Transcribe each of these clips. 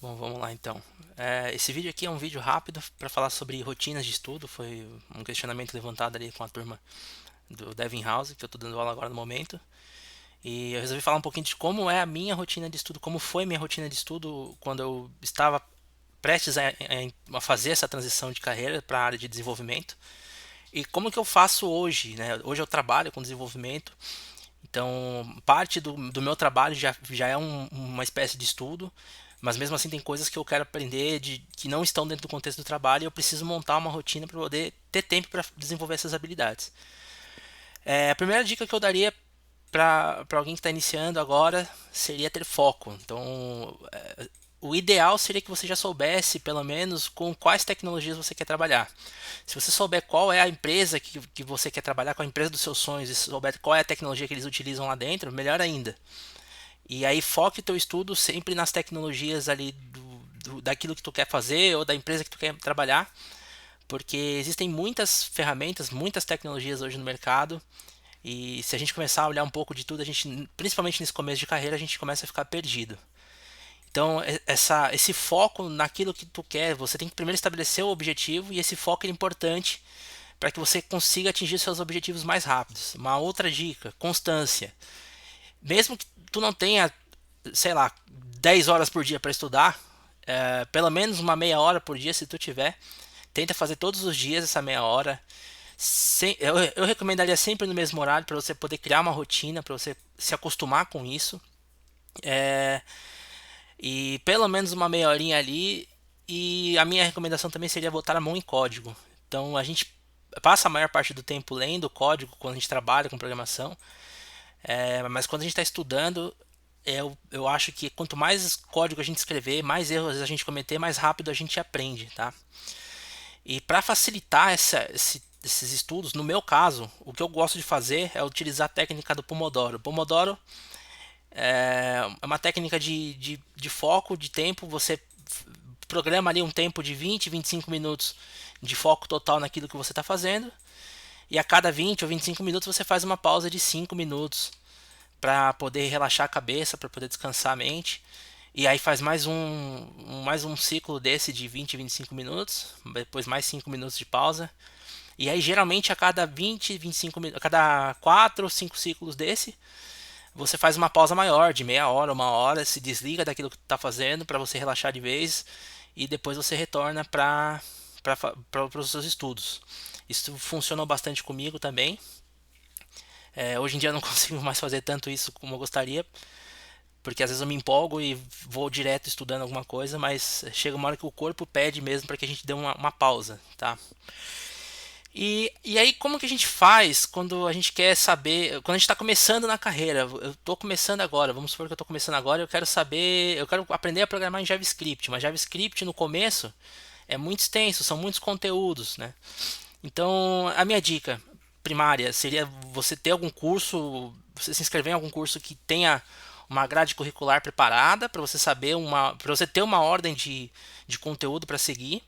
Bom, vamos lá então. Esse vídeo aqui é um vídeo rápido para falar sobre rotinas de estudo. Foi um questionamento levantado ali com a turma do Devin House, que eu estou dando aula agora no momento. E eu resolvi falar um pouquinho de como é a minha rotina de estudo, como foi minha rotina de estudo quando eu estava prestes a fazer essa transição de carreira para a área de desenvolvimento. E como que eu faço hoje, né? Hoje eu trabalho com desenvolvimento, então parte do meu trabalho já é uma espécie de estudo, mas mesmo assim tem coisas que eu quero aprender que não estão dentro do contexto do trabalho e eu preciso montar uma rotina para poder ter tempo para desenvolver essas habilidades. A primeira dica que eu daria para alguém que está iniciando agora seria ter foco. Então, o ideal seria que você já soubesse, pelo menos, com quais tecnologias você quer trabalhar. Se você souber qual é a empresa que você quer trabalhar, qual é a empresa dos seus sonhos, e souber qual é a tecnologia que eles utilizam lá dentro, melhor ainda. E aí foque o teu estudo sempre nas tecnologias ali daquilo que tu quer fazer ou da empresa que tu quer trabalhar, porque existem muitas ferramentas, muitas tecnologias hoje no mercado, e se a gente começar a olhar um pouco de tudo, a gente, principalmente nesse começo de carreira, a gente começa a ficar perdido. Então, esse foco naquilo que tu quer, você tem que primeiro estabelecer o objetivo e esse foco é importante para que você consiga atingir seus objetivos mais rápidos. Uma outra dica, constância. Mesmo que tu não tenha, sei lá, 10 horas por dia para estudar, pelo menos uma meia hora por dia, se tu tiver, tenta fazer todos os dias essa meia hora. Eu recomendaria sempre no mesmo horário para você poder criar uma rotina, para você se acostumar com isso. É, e pelo menos uma meia horinha ali. E a minha recomendação também seria botar a mão em código. Então a gente passa a maior parte do tempo lendo código quando a gente trabalha com programação. Mas quando a gente está estudando, eu acho que quanto mais código a gente escrever, mais erros a gente cometer, mais rápido a gente aprende, tá? E para facilitar esses estudos, no meu caso, o que eu gosto de fazer é utilizar a técnica do Pomodoro. O Pomodoro é uma técnica de foco, de tempo. Você programa ali um tempo de 20, 25 minutos de foco total naquilo que você está fazendo. E a cada 20 ou 25 minutos você faz uma pausa de 5 minutos para poder relaxar a cabeça, para poder descansar a mente. E aí faz mais um ciclo desse de 20, 25 minutos, depois mais 5 minutos de pausa. E aí geralmente a cada 20, 25 minutos, a cada 4 ou 5 ciclos desse, você faz uma pausa maior, de meia hora, uma hora, se desliga daquilo que está fazendo para você relaxar de vez e depois você retorna para os seus estudos. Isso funcionou bastante comigo também. Hoje em dia eu não consigo mais fazer tanto isso como eu gostaria, porque às vezes eu me empolgo e vou direto estudando alguma coisa, mas chega uma hora que o corpo pede mesmo para que a gente dê uma pausa, tá? E aí, como que a gente faz quando a gente quer saber, quando a gente está começando na carreira? Eu estou começando agora, vamos supor que eu estou começando agora, eu quero saber, eu quero aprender a programar em JavaScript, mas JavaScript no começo é muito extenso, são muitos conteúdos, né? Então, a minha dica primária seria você ter algum curso, você se inscrever em algum curso que tenha uma grade curricular preparada para você saber para você ter uma ordem de conteúdo para seguir.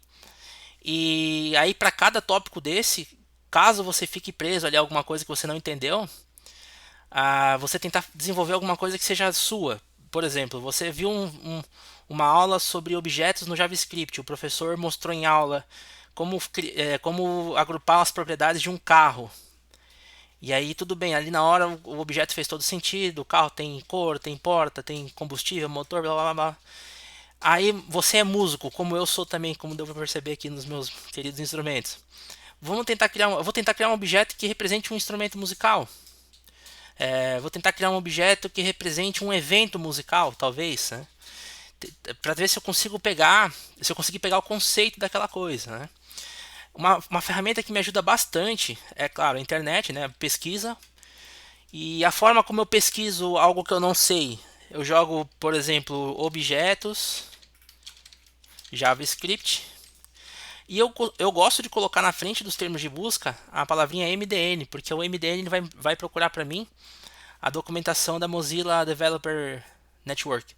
E aí para cada tópico desse, caso você fique preso ali a alguma coisa que você não entendeu, você tentar desenvolver alguma coisa que seja sua. Por exemplo, você viu uma aula sobre objetos no JavaScript. O professor mostrou em aula como agrupar as propriedades de um carro. E aí tudo bem, ali na hora o objeto fez todo sentido, o carro tem cor, tem porta, tem combustível, motor, blá blá blá. Aí você é músico, como eu sou também, como deu pra perceber aqui nos meus queridos instrumentos. Eu vou tentar criar um objeto que represente um instrumento musical. Vou tentar criar um objeto que represente um evento musical, talvez, né? Para ver se eu consigo pegar, se eu conseguir pegar o conceito daquela coisa, né? Uma ferramenta que me ajuda bastante é, claro, a internet, né? Pesquisa. E a forma como eu pesquiso algo que eu não sei, eu jogo, por exemplo, objetos, JavaScript. E eu gosto de colocar na frente dos termos de busca a palavrinha MDN, porque o MDN vai procurar para mim a documentação da Mozilla Developer Network,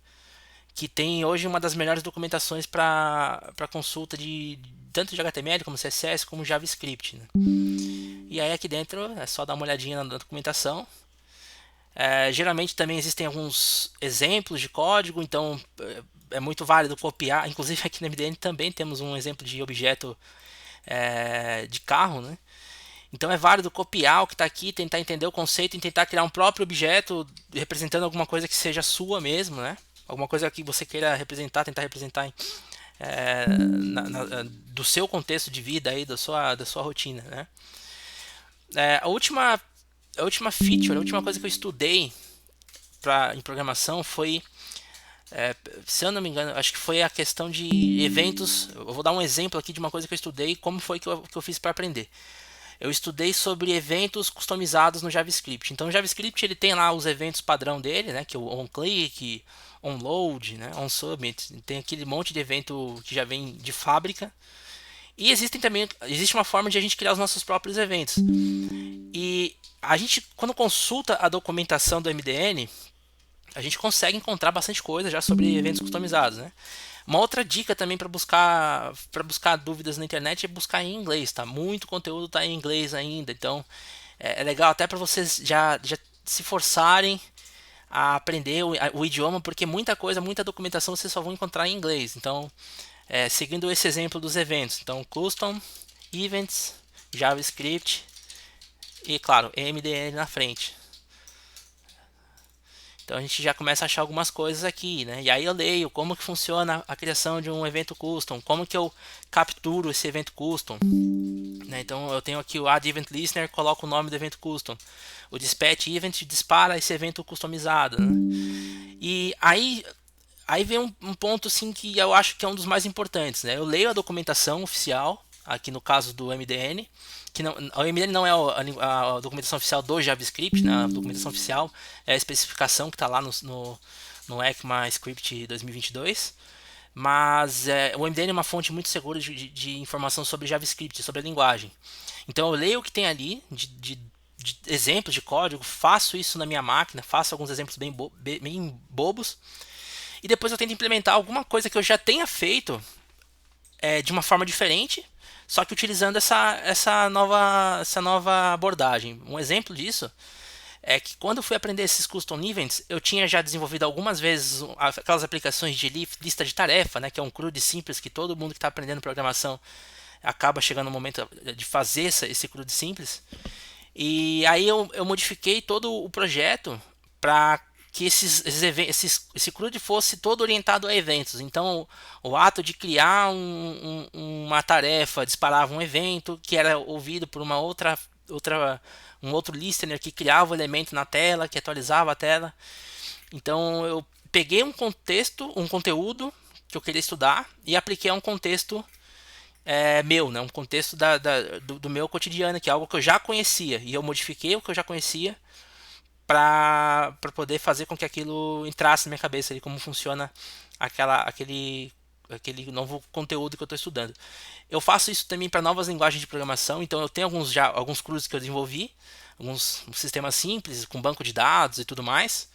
que tem hoje uma das melhores documentações para consulta de tanto de HTML como CSS como JavaScript, né? E aí aqui dentro é só dar uma olhadinha na documentação. Geralmente também existem alguns exemplos de código, então é muito válido copiar. Inclusive aqui no MDN também temos um exemplo de objeto de carro, né? Então é válido copiar o que está aqui, tentar entender o conceito e tentar criar um próprio objeto representando alguma coisa que seja sua mesmo, né? Alguma coisa que você queira representar, tentar representar do seu contexto de vida aí, da sua rotina, né? A última feature, a última coisa que eu estudei em programação foi, se eu não me engano, acho que foi a questão de eventos. Eu vou dar um exemplo aqui de uma coisa que eu estudei, como foi que eu fiz para aprender. Eu estudei sobre eventos customizados no JavaScript. Então o JavaScript ele tem lá os eventos padrão dele, né, que é o onClick, onLoad, né, onSubmit, tem aquele monte de evento que já vem de fábrica. E existe uma forma de a gente criar os nossos próprios eventos. E a gente, quando consulta a documentação do MDN, a gente consegue encontrar bastante coisa já sobre eventos customizados, né? Uma outra dica também para buscar dúvidas na internet é buscar em inglês, tá? Muito conteúdo está em inglês ainda, então é legal até para vocês já se forçarem a aprender o idioma, porque muita documentação vocês só vão encontrar em inglês. Então, seguindo esse exemplo dos eventos, então custom, events, JavaScript e claro, MDN na frente. Então a gente já começa a achar algumas coisas aqui, né? E aí eu leio como que funciona a criação de um evento custom, como que eu capturo esse evento custom, né? Então eu tenho aqui o add event listener, coloco o nome do evento custom. O dispatch event dispara esse evento customizado, né? E aí vem um ponto assim que eu acho que é um dos mais importantes, né? Eu leio a documentação oficial, aqui no caso do MDN, que não, o MDN não é a documentação oficial do JavaScript, né? A documentação oficial é a especificação que está lá no ECMAScript 2022, mas o MDN é uma fonte muito segura de informação sobre JavaScript, sobre a linguagem. Então eu leio o que tem ali de exemplos de código, faço isso na minha máquina, faço alguns exemplos bem bobos, e depois eu tento implementar alguma coisa que eu já tenha feito de uma forma diferente, só que utilizando essa nova abordagem. Um exemplo disso é que quando eu fui aprender esses custom events, eu tinha já desenvolvido algumas vezes aquelas aplicações de lista de tarefa, né, que é um CRUD simples que todo mundo que está aprendendo programação acaba chegando no momento de fazer esse CRUD simples. E aí eu modifiquei todo o projeto para que esse CRUD fosse todo orientado a eventos. Então, o ato de criar uma tarefa disparava um evento que era ouvido por um outro listener que criava o elemento na tela, que atualizava a tela. Então, eu peguei um conteúdo que eu queria estudar e apliquei a um contexto meu, né? Um contexto do meu cotidiano, que é algo que eu já conhecia. E eu modifiquei o que eu já conhecia para poder fazer com que aquilo entrasse na minha cabeça ali, como funciona aquele novo conteúdo que eu estou estudando. Eu faço isso também para novas linguagens de programação, então eu tenho alguns CRUDs que eu desenvolvi, alguns sistemas simples, com banco de dados e tudo mais.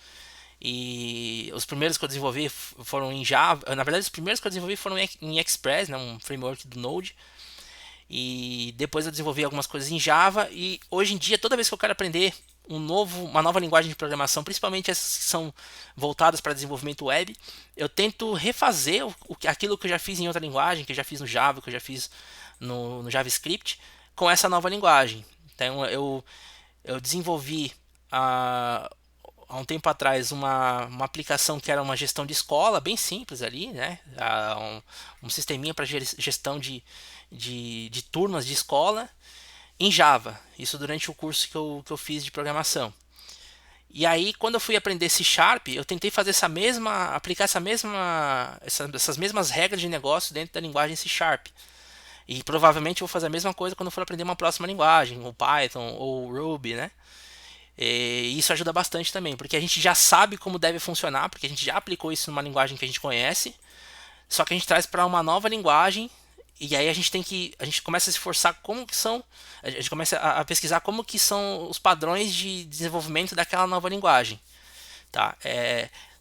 E os primeiros que eu desenvolvi foram em Java. Na verdade, os primeiros que eu desenvolvi foram em Express, né, um framework do Node. E depois eu desenvolvi algumas coisas em Java. E hoje em dia, toda vez que eu quero aprender uma nova linguagem de programação, principalmente essas que são voltadas para desenvolvimento web, eu tento refazer aquilo que eu já fiz em outra linguagem, que eu já fiz no Java, que eu já fiz no JavaScript, com essa nova linguagem. Então eu desenvolvi há um tempo atrás uma aplicação que era uma gestão de escola, bem simples ali, né? Um sisteminha para gestão de turmas de escola em Java. Isso durante o curso que eu fiz de programação. E aí, quando eu fui aprender C Sharp, eu tentei fazer aplicar essas mesmas regras de negócio dentro da linguagem C Sharp. E provavelmente eu vou fazer a mesma coisa quando eu for aprender uma próxima linguagem, ou Python, ou Ruby, né? E isso ajuda bastante também, porque a gente já sabe como deve funcionar, porque a gente já aplicou isso numa linguagem que a gente conhece, só que a gente traz para uma nova linguagem. E aí a gente começa a se esforçar como que são, a gente começa a pesquisar como que são os padrões de desenvolvimento daquela nova linguagem, tá?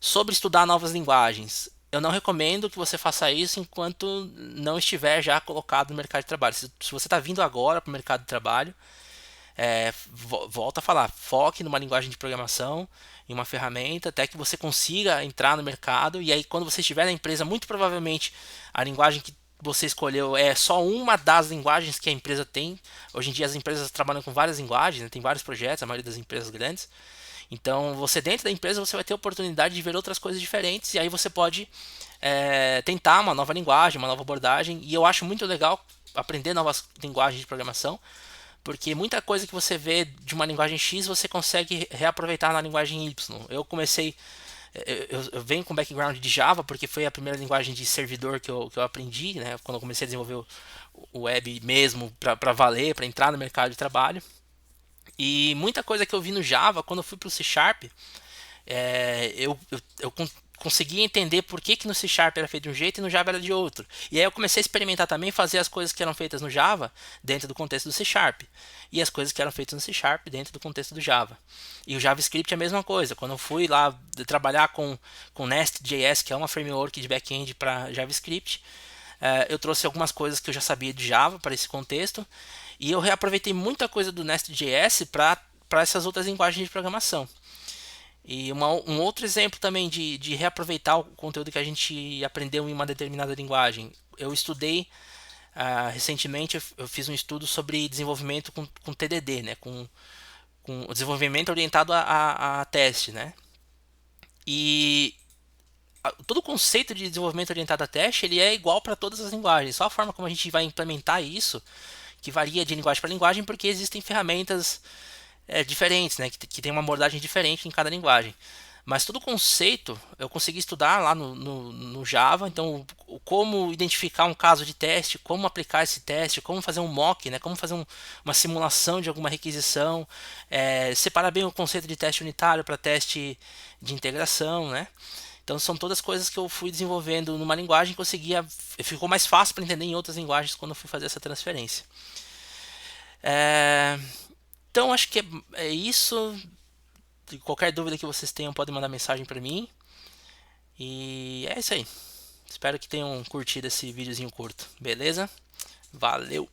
Sobre estudar novas linguagens, eu não recomendo que você faça isso enquanto não estiver já colocado no mercado de trabalho. Se você está vindo agora para o mercado de trabalho, volta a falar, foque numa linguagem de programação, em uma ferramenta até que você consiga entrar no mercado. E aí, quando você estiver na empresa, muito provavelmente a linguagem que você escolheu é só uma das linguagens que a empresa tem. Hoje em dia as empresas trabalham com várias linguagens, né? Tem vários projetos, a maioria das empresas grandes. Então, você dentro da empresa você vai ter a oportunidade de ver outras coisas diferentes e aí você pode tentar uma nova linguagem, uma nova abordagem. E eu acho muito legal aprender novas linguagens de programação, porque muita coisa que você vê de uma linguagem X você consegue reaproveitar na linguagem Y. Eu comecei, eu venho com background de Java, porque foi a primeira linguagem de servidor que eu aprendi, né, quando eu comecei a desenvolver o web mesmo para valer, para entrar no mercado de trabalho. E muita coisa que eu vi no Java, quando eu fui para o C Sharp, eu consegui entender por que no C Sharp era feito de um jeito e no Java era de outro. E aí eu comecei a experimentar também fazer as coisas que eram feitas no Java dentro do contexto do C Sharp. E as coisas que eram feitas no C Sharp dentro do contexto do Java. E o JavaScript é a mesma coisa. Quando eu fui lá trabalhar com Nest.js, que é uma framework de back-end para JavaScript, eu trouxe algumas coisas que eu já sabia de Java para esse contexto. E eu reaproveitei muita coisa do Nest.js para essas outras linguagens de programação. E um outro exemplo também de reaproveitar o conteúdo que a gente aprendeu em uma determinada linguagem. Eu estudei recentemente, eu fiz um estudo sobre desenvolvimento com TDD, né? Com o desenvolvimento orientado a teste, né? E todo o conceito de desenvolvimento orientado a teste ele é igual para todas as linguagens. Só a forma como a gente vai implementar isso que varia de linguagem para linguagem, porque existem ferramentas diferentes, né, que tem uma abordagem diferente em cada linguagem. Mas todo o conceito eu consegui estudar lá no Java, então como identificar um caso de teste, como aplicar esse teste, como fazer um mock, né, como fazer uma simulação de alguma requisição, separar bem o conceito de teste unitário para teste de integração, né? Então são todas coisas que eu fui desenvolvendo numa linguagem que ficou mais fácil para entender em outras linguagens quando eu fui fazer essa transferência. É, então acho que é isso. Qualquer dúvida que vocês tenham, podem mandar mensagem para mim. E é isso aí. Espero que tenham curtido esse videozinho curto. Beleza? Valeu!